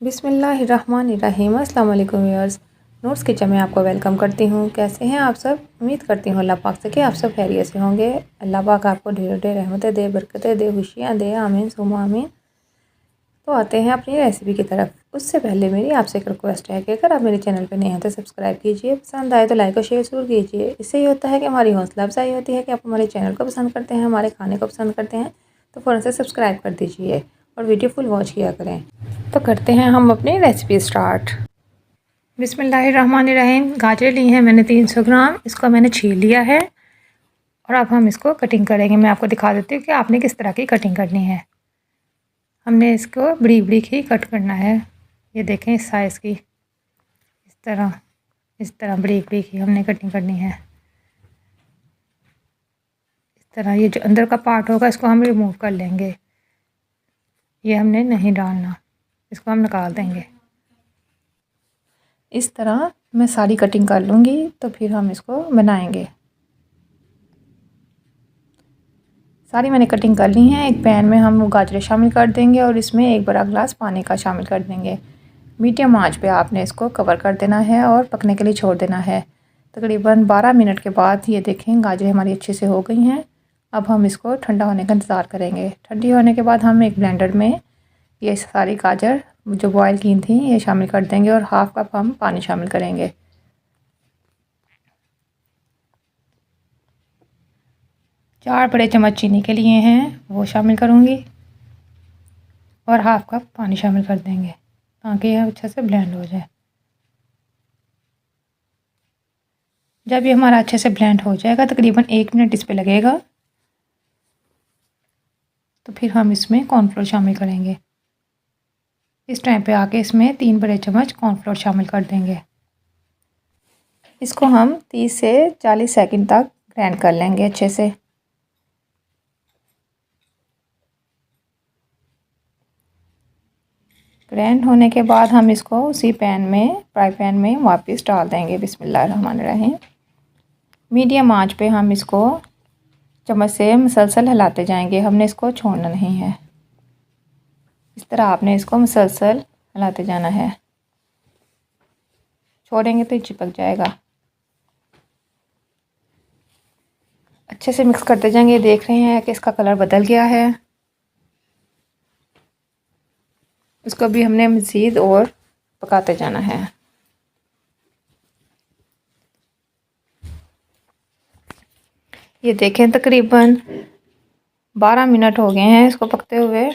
बिस्मिल्लाहिर्रहमानिर्रहीम। अस्सलाम वालेकुम व्यूअर्स, नूर्स किचन में आपको वेलकम करती हूँ। कैसे हैं आप सब? उम्मीद करती हूँ अल्लाह पाक से कि आप सब खैरियत से होंगे। अल्लाह पाक आपको ढेर ढेर रहमतें दे, बरकतें दे, खुशियाँ दे, आमीन सुम्मा आमीन। तो आते हैं अपनी रेसिपी की तरफ। उससे पहले मेरी आपसे एक रिक्वेस्ट है कि अगर आप मेरे चैनल पर नए हैं तो सब्सक्राइब कीजिए, पसंद आए तो लाइक और शेयर ज़रूर कीजिए। इससे ये होता है कि हमारी हौसला अफजाई होती है कि आप हमारे चैनल को पसंद करते हैं, हमारे खाने को पसंद करते हैं, तो फ़ौरन से सब्सक्राइब कर दीजिए और वीडियो फुल वॉच किया करें। तो करते हैं हम अपनी रेसिपी स्टार्ट। बिस्मिल्लाहिर्रहमानिर्रहीम। गाजर ली हैं मैंने 300 ग्राम, इसको मैंने छील लिया है और अब हम इसको कटिंग करेंगे। मैं आपको दिखा देती हूँ कि आपने किस तरह की कटिंग करनी है। हमने इसको बरीक बरीक ही कट करना है। ये देखें इस साइज़ की, इस तरह बरीक बरीक ही हमने कटिंग करनी है। इस तरह ये जो अंदर का पार्ट होगा इसको हम रिमूव कर लेंगे। ये हमने नहीं डालना, इसको हम निकाल देंगे। इस तरह मैं सारी कटिंग कर लूँगी तो फिर हम इसको बनाएंगे। सारी मैंने कटिंग कर ली हैं। एक पैन में हम गाजरें शामिल कर देंगे और इसमें एक बड़ा गिलास पानी का शामिल कर देंगे। मीडियम आंच पे आपने इसको कवर कर देना है और पकने के लिए छोड़ देना है। तकरीबन 12 मिनट के बाद ये देखें गाजरें हमारी अच्छे से हो गई हैं। अब हम इसको ठंडा होने का इंतज़ार करेंगे। ठंडी होने के बाद हम एक ब्लेंडर में ये सारी गाजर जो बॉयल की थी ये शामिल कर देंगे और हाफ़ कप हम पानी शामिल करेंगे। चार बड़े चम्मच चीनी के लिए हैं वो शामिल करूँगी और हाफ़ कप पानी शामिल कर देंगे ताकि यह अच्छे से ब्लेंड हो जाए। जब ये हमारा अच्छे से ब्लेंड हो जाएगा, तकरीबन 1 मिनट इस पे लगेगा, तो फिर हम इसमें कॉर्नफ्लोर शामिल करेंगे। इस टाइम पे आके इसमें 3 बड़े चम्मच कॉर्नफ्लोर शामिल कर देंगे। इसको हम 30 से 40 सेकंड तक ग्राइंड कर लेंगे अच्छे से। ग्राइंड होने के बाद हम इसको उसी पैन में, फ्राई पैन में वापस डाल देंगे। बिस्मिल्लाहिर्रहमानिर्रहीम। मीडियम आंच पे हम इसको चम्मच से मुसलसल हिलाते जाएंगे, हमने इसको छोड़ना नहीं है। इस तरह आपने इसको मुसलसल हिलाते जाना है, छोड़ेंगे तो चिपक जाएगा। अच्छे से मिक्स करते जाएंगे। देख रहे हैं कि इसका कलर बदल गया है। इसको भी हमने मज़ीद और पकाते जाना है। ये देखें तकरीबन 12 मिनट हो गए हैं इसको पकते हुए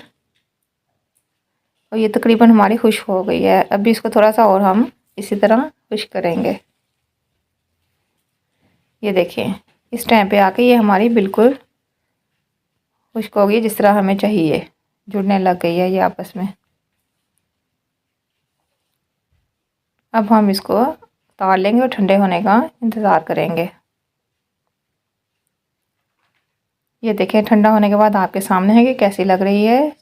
और ये तकरीबन हमारी खुश्क हो गई है। अभी इसको थोड़ा सा और हम इसी तरह खुश्क करेंगे। ये देखें इस टाइम पे आके ये हमारी बिल्कुल खुश्क हो गई, जिस तरह हमें चाहिए, जुड़ने लग गई है ये आपस में। अब हम इसको उतार लेंगे और ठंडे होने का इंतज़ार करेंगे। ये देखें ठंडा होने के बाद आपके सामने है कि कैसी लग रही है।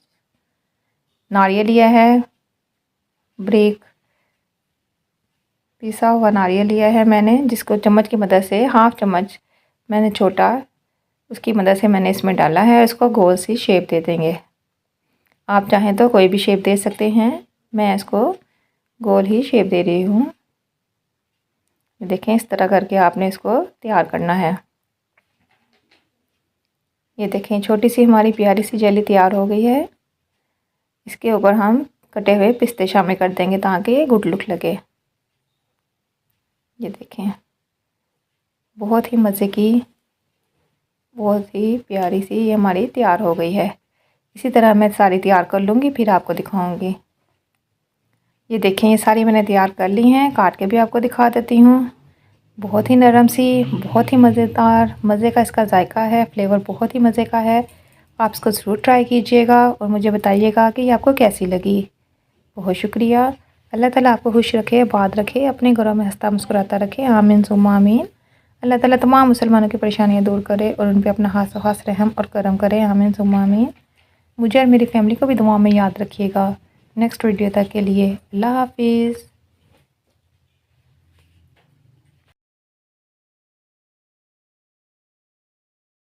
नारियल लिया है, ब्रेक पिसा हुआ नारियल लिया है मैंने, जिसको चम्मच की मदद से, हाफ़ चम्मच मैंने छोटा, उसकी मदद से मैंने इसमें डाला है। इसको गोल सी शेप दे देंगे। आप चाहें तो कोई भी शेप दे सकते हैं, मैं इसको गोल ही शेप दे रही हूँ। देखें इस तरह करके आपने इसको तैयार करना है। ये देखें छोटी सी हमारी प्यारी सी जेली तैयार हो गई है। इसके ऊपर हम कटे हुए पिस्ते शामिल कर देंगे ताकि ये गुड लुक लगे। ये देखें बहुत ही मज़े की, बहुत ही प्यारी सी ये हमारी तैयार हो गई है। इसी तरह मैं सारी तैयार कर लूँगी, फिर आपको दिखाऊंगी। ये देखें ये सारी मैंने तैयार कर ली हैं, काट के भी आपको दिखा देती हूँ। बहुत ही नरम सी, बहुत ही मज़ेदार, मज़े का इसका जायका है, फ्लेवर बहुत ही मज़े का है। आप इसको ज़रूर ट्राई कीजिएगा और मुझे बताइएगा कि ये आपको कैसी लगी। बहुत शुक्रिया। अल्लाह ताला आपको खुश रखे, आबाद रखे, अपने घरों में हंसता मुस्कुराता रखे, आमीन सुम्मा आमीन। अल्लाह ताला तमाम मुसलमानों की परेशानियाँ दूर करे और उन पर अपना खास रहम और करम करे, आमीन सुम्मा आमीन। मुझे और मेरी फैमिली को भी दुआ में याद रखिएगा। नेक्स्ट वीडियो तक के लिए अल्लाह हाफिज़।